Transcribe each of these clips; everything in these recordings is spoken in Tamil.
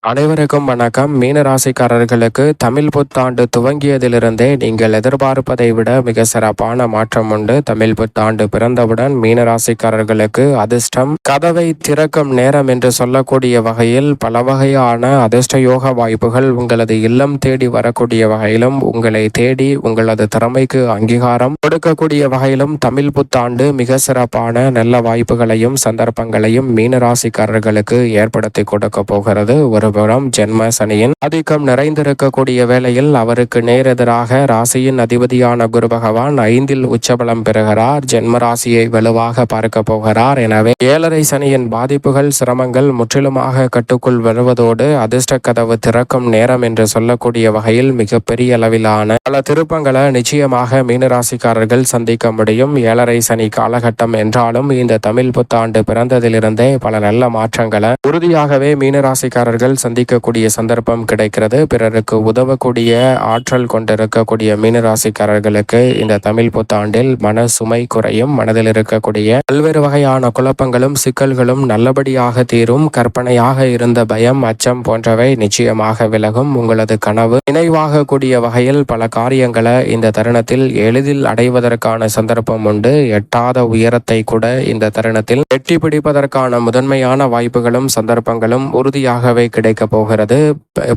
அனைவருக்கும் வணக்கம். மீன ராசிக்காரர்களுக்கு தமிழ் புத்தாண்டு துவங்கியதிலிருந்தே நீங்கள் எதிர்பார்ப்பதை விட மிக சிறப்பான மாற்றம் உண்டு. தமிழ் புத்தாண்டு பிறந்தவுடன் மீன ராசிக்காரர்களுக்கு அதிர்ஷ்டம் கதவை திறக்கும் நேரம் என்று சொல்லக்கூடிய வகையில் பல வகையான அதிர்ஷ்ட யோக வாய்ப்புகள் உங்களது இல்லம் தேடி வரக்கூடிய வகையிலும், உங்களை தேடி உங்களது திறமைக்கு அங்கீகாரம் கொடுக்கக்கூடிய வகையிலும் தமிழ் புத்தாண்டு மிக சிறப்பான நல்ல வாய்ப்புகளையும் சந்தர்ப்பங்களையும் மீன ராசிக்காரர்களுக்கு ஏற்படுத்தி கொடுக்க போகிறது. ஒருபுறம் ஜென்ம சனியின் ஆதிக்கம் நிறைந்திருக்கக்கூடிய வேளையில் அவருக்கு நேரெதிராக ராசியின் அதிபதியான குரு பகவான் 5ல் உச்சபலம் பெறுகிறார். ஜென்ம ராசியை வலுவாக பார்க்க போகிறார். எனவே 7.5 சனியின் பாதிப்புகள் சிரமங்கள் முற்றிலுமாக கட்டுக்குள் வருவதோடு அதிர்ஷ்ட கதவு திறக்கும் நேரம் என்று சொல்லக்கூடிய வகையில் மிகப்பெரிய அளவிலான பல திருப்பங்களை நிச்சயமாக மீனராசிக்காரர்கள் சந்திக்க முடியும். 7.5 சனி காலகட்டம் என்றாலும் இந்த தமிழ் புத்தாண்டு பிறந்ததிலிருந்தே பல நல்ல மாற்றங்களை உறுதியாகவே மீனராசிக்காரர்கள் சந்திக்கக்கூடிய சந்தர்ப்பம் கிடைக்கிறது. பிறருக்கு உதவக்கூடிய ஆற்றல் கொண்டிருக்கக்கூடிய மீனராசிக்காரர்களுக்கு இந்த தமிழ் புத்தாண்டில் மன சுமை குறையும். மனதில் இருக்கக்கூடிய பல்வேறு வகையான குழப்பங்களும் சிக்கல்களும் நல்லபடியாக தீரும். கற்பனையாக இருந்த பயம், அச்சம் போன்றவை நிச்சயமாக விலகும். உங்களது கனவு நினைவாக கூடிய வகையில் பல காரியங்களை இந்த தருணத்தில் எளிதில் அடைவதற்கான சந்தர்ப்பம் உண்டு. எட்டாத உயரத்தை கூட இந்த தருணத்தில் எட்டி பிடிப்பதற்கான முதன்மையான வாய்ப்புகளும் சந்தர்ப்பங்களும் உறுதியாகவே கிடைக்க போகிறது.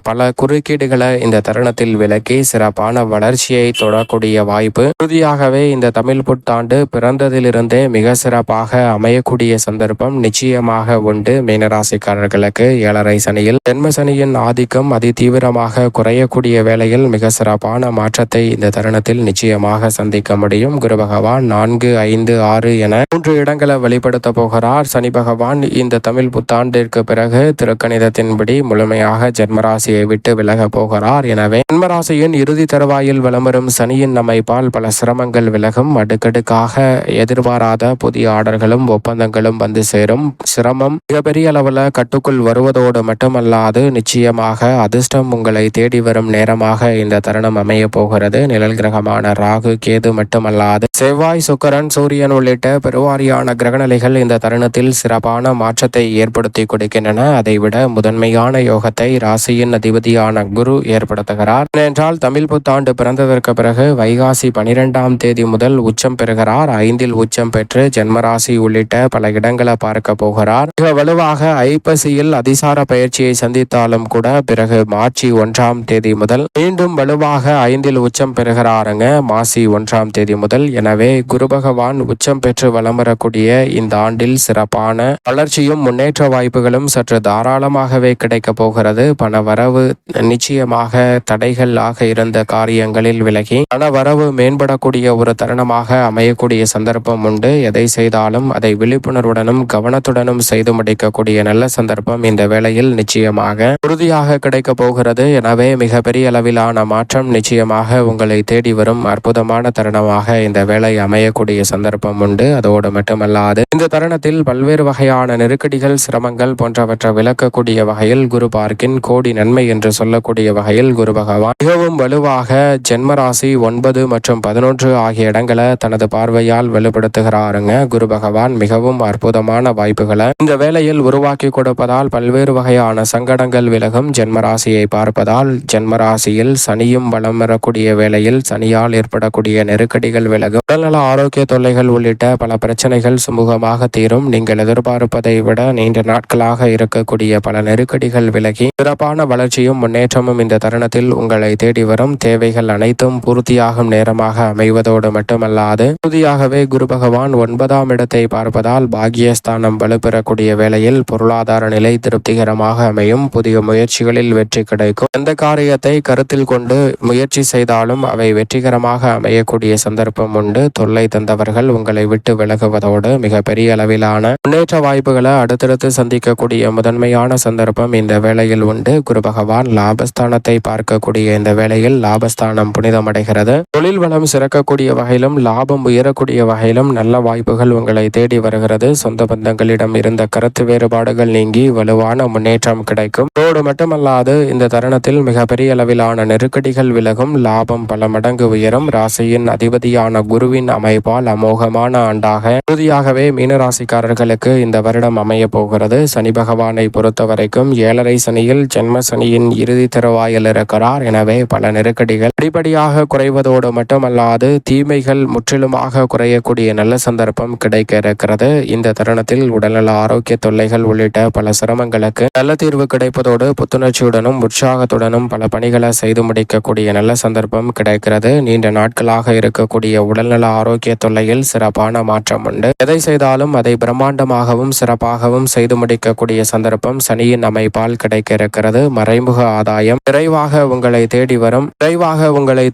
பல குறுக்கீடுகளை இந்த தருணத்தில் விலக்கி சிறப்பான வளர்ச்சியை தொடரக்கூடிய வாய்ப்பு உறுதியாகவே இந்த தமிழ் புத்தாண்டு பிறந்ததிலிருந்தே மிக சிறப்பாக அமையக்கூடிய சந்தர்ப்பம் நிச்சயமாக உண்டு. மீனராசிக்காரர்களுக்கு 7.5 சனியில் ஜென்ம சனியின் ஆதிக்கம் அதி தீவிரமாக குறையக்கூடிய வேளையில் மிக சிறப்பான மாற்றத்தை இந்த தருணத்தில் நிச்சயமாக சந்திக்க முடியும். குரு பகவான் 4, 5, 6 என 3 இடங்களை வெளிப்படுத்த போகிறார். சனி பகவான் இந்த தமிழ் புத்தாண்டிற்கு பிறகு திருக்கணிதத்தின்படி முழுமையாக ஜென்மராசியை விட்டு விலக போகிறார். எனவே ஜென்மராசியின் இறுதி தருவாயில் வளமரும் சனியின் அமைப்பால் பல சிரமங்கள் விலகும். அடுக்கடுக்காக எதிர்பாராத புதிய ஆர்டர்களும் ஒப்பந்தங்களும் வந்து சேரும். சிரமம் மிகப்பெரிய அளவில் கட்டுக்குள் வருவதோடு மட்டுமல்லாது நிச்சயமாக அதிர்ஷ்டம் உங்களை தேடி வரும் நேரமாக இந்த தருணம் அமைய போகிறது. நிழல் கிரகமான ராகு, கேது மட்டுமல்லாது செவ்வாய், சுக்கிரன், சூரியன் உள்ளிட்ட பெருவாரியான கிரகநிலைகள் இந்த தருணத்தில் சிறப்பான மாற்றத்தை ஏற்படுத்தி கொடுக்கின்றன. அதைவிட முதன்மையான யோகத்தை ராசியின் அதிபதியான குரு ஏற்படுத்துகிறார். ஏனென்றால் தமிழ் புத்தாண்டு பிறந்ததற்கு பிறகு வைகாசி 12ஆம் தேதி முதல் உச்சம் பெறுகிறார். 5ல் உச்சம் பெற்று ஜென்மராசி உள்ளிட்ட பல இடங்களை பார்க்க போகிறார். மிக வலுவாக ஐப்பசியில் அதிசார பயிற்சியை சந்தித்தாலும் கூட பிறகு மார்ச் 1ஆம் தேதி முதல் மீண்டும் வலுவாக 5ல் உச்சம் பெறுகிறாருங்க. மாசி 1ஆம் தேதி முதல். எனவே குரு பகவான் உச்சம் பெற்று வலம் வரக்கூடிய இந்த ஆண்டில் சிறப்பான வளர்ச்சியும் முன்னேற்ற வாய்ப்புகளும் சற்று தாராளமாகவே கிடைக்க போகிறது. பண வரவு நிச்சயமாக தடைகளாக இருந்த காரியங்களில் விலகி பண வரவு மேம்படக்கூடிய ஒரு தருணமாக அமையக்கூடிய சந்தர்ப்பம் உண்டு. எதை செய்தாலும் அதை விழிப்புணர்வுடனும் கவனத்துடனும் செய்து முடிக்கக்கூடிய நல்ல சந்தர்ப்பம் இந்த வேளையில் நிச்சயமாக உறுதியாக கிடைக்க போகிறது. எனவே மிகப்பெரிய அளவிலான மாற்றம் நிச்சயமாக உங்களை தேடி வரும் அற்புதமான தருணமாக இந்த வேளை அமையக்கூடிய சந்தர்ப்பம் உண்டு. அதோடு மட்டுமல்லாது இந்த தருணத்தில் பல்வேறு வகையான நெருக்கடிகள், சிரமங்கள் போன்றவற்றை விளக்கக்கூடிய வகையில் குரு பார்க்கின் கோடி நன்மை என்று சொல்லக்கூடிய வகையில் குரு பகவான் மிகவும் வலுவாக ஜென்மராசி 9 மற்றும் 11 ஆகிய இடங்களை தனது பார்வையால் வலுப்படுத்துகிறாருங்க. குரு பகவான் மிகவும் அற்புதமான வாய்ப்புகளை இந்த வேளையில் உருவாக்கி கொடுப்பதால் பல்வேறு வகையான சங்கடங்கள் விலகும். ஜென்மராசியை பார்ப்பதால் ஜென்மராசியில் சனியும் வலம் வரக்கூடிய வேளையில் சனியால் ஏற்படக்கூடிய நெருக்கடிகள் விலகும். உடல்நல ஆரோக்கிய தொல்லைகள் உள்ளிட்ட பல பிரச்சனைகள் சுமூகமாக தீரும். நீங்கள் எதிர்பார்ப்பதை விட நீண்ட நாட்களாக இருக்கக்கூடிய பல நெருக்கடிகள் விலகி சிறப்பான வளர்ச்சியும் முன்னேற்றமும் இந்த தருணத்தில் உங்களை தேடி வரும். தேவைகள் அனைத்தும் பூர்த்தியாகும் நேரமாக அமைவதோடு மட்டுமல்லாது உறுதியாகவே குரு பகவான் 9ஆம் இடத்தை பார்ப்பதால் பாக்கியஸ்தானம் வலுப்பெறக்கூடிய வேளையில் பொருளாதார நிலை திருப்திகரமாக அமையும். புதிய முயற்சிகளில் வெற்றி கிடைக்கும். எந்த காரியத்தை கருத்தில் கொண்டு முயற்சி செய்தாலும் அவை வெற்றிகரமாக அமையக்கூடிய சந்தர்ப்பம் உண்டு. தொல்லை தந்தவர்கள் உங்களை விட்டு விலகுவதோடு மிகப்பெரிய அளவிலான முன்னேற்ற வாய்ப்புகளை அடுத்தடுத்து சந்திக்கக்கூடிய முதன்மையான சந்தர்ப்பம் இந்த வேளையில் உண்டு. குரு பகவான் லாபஸ்தானத்தை பார்க்கக்கூடிய இந்த வேளையில் லாபஸ்தானம் புனிதமடைகிறது. தொழில் வளம் சிறக்கக்கூடிய வகையிலும் லாபம் உயரக்கூடிய வகையிலும் நல்ல வாய்ப்புகள் உங்களை தேடி வருகிறது. சொந்த பந்தங்களிடம் இருந்த கருத்து வேறுபாடுகள் நீங்கி வலுவான முன்னேற்றம் கிடைக்கும். அதோடு மட்டுமல்லாது இந்த தருணத்தில் மிகப்பெரிய அளவிலான நெருக்கடிகள் விலகும். லாபம் பல மடங்கு உயரும். ராசியின் அதிபதியான குருவின் அமைப்பால் அமோகமான ஆண்டாக உறுதியாகவே மீனராசிக்காரர்களுக்கு இந்த வருடம் அமைய போகிறது. சனி பகவானை பொறுத்தவரைக்கும் ஏழரை சனியில் ஜென்ம சனியின் இறுதி தருவாயில் இருக்கிறார். எனவே பல நெருக்கடிகள் படிப்படியாக குறைவதோடு மட்டுமல்லாது தீமைகள் முற்றிலுமாக குறையக்கூடிய நல்ல சந்தர்ப்பம் கிடைக்க இருக்கிறது. இந்த தருணத்தில் உடல்நல ஆரோக்கிய தொல்லைகள் உள்ளிட்ட பல சிரமங்களுக்கு நல்ல தீர்வு கிடைப்பதோடு புத்துணர்ச்சியுடனும் உற்சாகத்துடனும் பல பணிகளை செய்து முடிக்கக்கூடிய நல்ல சந்தர்ப்பம் கிடைக்கிறது. நீண்ட நாட்களாக இருக்கக்கூடிய உடல்நல ஆரோக்கிய தொல்லையில் சிறப்பான மாற்றம் உண்டு. எதை செய்தாலும் அதை பிரம்மாண்டமாகவும் சிறப்பாகவும் செய்து முடிக்கக்கூடிய சந்தர்ப்பம் சனியின் அமைப்பால் கிடைக்க இருக்கிறது. மறைமுக ஆதாயம் விரைவாக உங்களை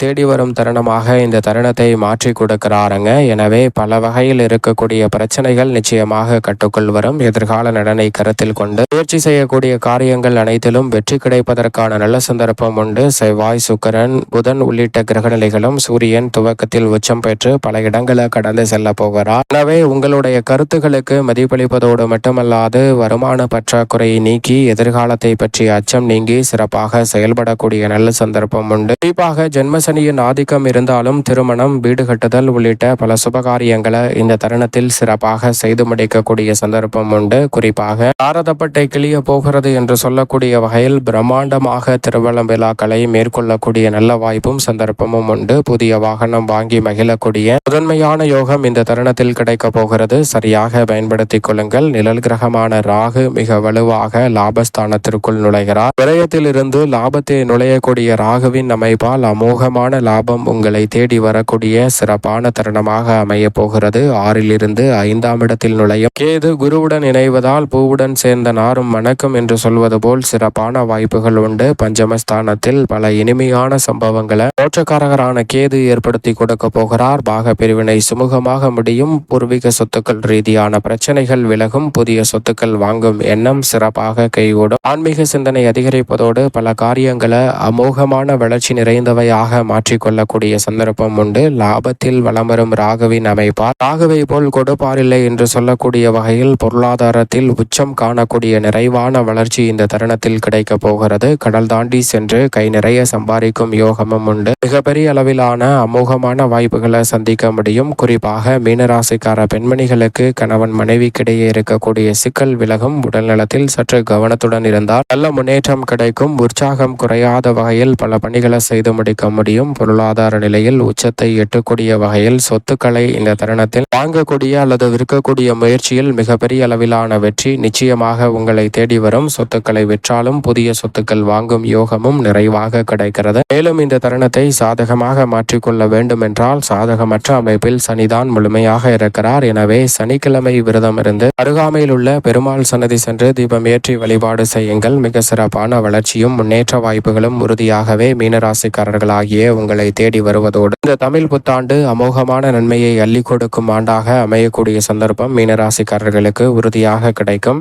தேடி வரும் தருணமாக இந்த தருணத்தை மாற்றி கொடுக்கிறாருங்க. எனவே பல வகையில் இருக்கக்கூடிய பிரச்சனைகள் நிச்சயமாக கட்டுக்குள் வரும். எதிர்கால நலனை கருத்தில் கொண்டு முயற்சி செய்யக்கூடிய காரியங்கள் அனைத்திலும் வெற்றி கிடைப்பதற்கான நல்ல சந்தர்ப்பம் உண்டு. செவ்வாய், சுக்கிரன், புதன் உள்ளிட்ட கிரகநிலைகளும் சூரியன் துவக்கத்தில் உச்சம் பெற்று பல இடங்களை கடந்து செல்ல போகிறார். எனவே உங்களுடைய கருத்துக்களுக்கு மதிப்பளிப்பதோடு மட்டுமல்லாது வருமான பற்றாக்குறையை நீக்கி எதிர்காலத்தை பற்றிய அச்சம் நீங்கி சிறப்பாக செயல்படக்கூடிய நல்ல சந்தர்ப்பம் உண்டு. குறிப்பாக ஜென்மசனியின் ஆதிக்கம் இருந்தாலும் திருமணம், வீடு கட்டுதல் உள்ளிட்ட பல சுபகாரியங்களை இந்த தருணத்தில் சிறப்பாக செய்து முடிக்கக்கூடிய சந்தர்ப்பம் உண்டு. குறிப்பாக பாரதப்பட்டை கிளிய போகிறது என்று சொல்லக்கூடிய வகையில் பிரம்மாண்டமாக திருவள்ளம் விழாக்களை மேற்கொள்ளக்கூடிய நல்ல வாய்ப்பும் சந்தர்ப்பமும் உண்டு. புதிய வாகனம் வாங்கி மகிழக்கூடிய முதன்மையான யோகம் இந்த தருணத்தில் கிடைக்க போகிறது. சரியாக பயன்படுத்திக் கொள்ளுங்கள். நிழல் கிரகமான ராகு மிக வலுவாக லாபஸ்தானத்திற்குள் நுழைகிறார். விரயத்தில் இருந்து லாபத்தை நுழையக்கூடிய ராகுவின் அமைப்பால் அமோகமான லாபம் உங்களை தேடி வரக்கூடிய சிறப்பான தருணமாக அமைய போகிறது. 6ல் இருந்து 5ஆம் இடத்தில் நுழையும் கேது குருவுடன் இணைவதால் பூவுடன் சேர்ந்த நாரும் மணக்கும் என்று சொல்வது போல் சிறப்பான வாய்ப்புகள் உண்டு. பஞ்சமஸ்தானத்தில் பல இனிமையான சம்பவங்களை மோட்சக்காரகரான கேது ஏற்படுத்தி கொடுக்க போகிறார். பாக பிரிவினை சுமூகமாக முடியும். பூர்வீக சொத்துக்கள் ரீதியான பிரச்சனைகள் விலகும். புதிய சொத்துக்கள் வாங்கும் எண்ணம் சிறப்பாக கைகூடும். ஆன்மீக சிந்தனை அதிகரிப்பதோடு பல காரியங்களை அமோகமான வளர்ச்சி நிறைந்தவையாக மாற்றிக்கொள்ளக்கூடிய சந்தர்ப்பம் உண்டு. லாபத்தில் வலம் வரும் ராகுவின் அமைப்பால் ராகுவை போல் கொடுப்பாரில்லை என்று சொல்லக்கூடிய வகையில் பொருளாதாரத்தில் உச்சம் காணக்கூடிய நிறைவான வளர்ச்சி இந்த தருணத்தில் கிடைக்க போகிறது. கடல் தாண்டி சென்று கை நிறைய சம்பாதிக்கும் யோகமும் உண்டு. மிகப்பெரிய அளவிலான அமோகமான வாய்ப்புகளை சந்திக்க முடியும். குறிப்பாக மீனராசிக்கார பெண்மணிகளுக்கு கணவன் மனைவிக்கிடையே இருக்கக்கூடிய சிக்கல் விலகும். உடல்நலத்தில் சற்று கவனத்துடன் இருந்தால் நல்ல முன்னேற்றம் கிடைக்கும். உற்சாகம் குறையாத வகையில் பல பணிகளை செய்து முடிக்க முடியும். பொருளாதார நிலையில் உச்சத்தை எட்டக்கூடிய வகையில் சொத்துக்களை இந்த தருணத்தில் வாங்கக்கூடிய அல்லது விற்கக்கூடிய முயற்சியில் மிகப்பெரிய அளவிலான வெற்றி நிச்சயமாக உங்களை தேடி வரும். சொத்துக்களை விற்றாலும் புதிய சொத்துக்கள் வாங்கும் யோகமும் நிறைவாக கிடைக்கிறது. மேலும் இந்த தருணத்தை சாதகமாக மாற்றிக்கொள்ள வேண்டும் என்றால் சாதகமற்ற அமைப்பில் சனிதான் முழுமையாக இருக்கிறார். எனவே சனிக்கிழமை விரதம் இருந்து அருகாமையில் உள்ள பெருமாள் சன்னதி சென்று தீபம் ஏற்றி வழிபாடு செய்யுங்கள். மிக சிறப்பான வளர்ச்சியும் முன்னேற்ற வாய்ப்புகளும் உறுதியாகவே மீனராசிக்காரர்களாகிய உங்களை தேடி வருவதோடு இந்த தமிழ் புத்தாண்டு அமோகமான நன்மையை அள்ளி கொடுக்கும் ஆண்டாக அமையக்கூடிய சந்தர்ப்பம் மீனராசிக்காரர்களுக்கு உறுதியாக கிடைக்கும்.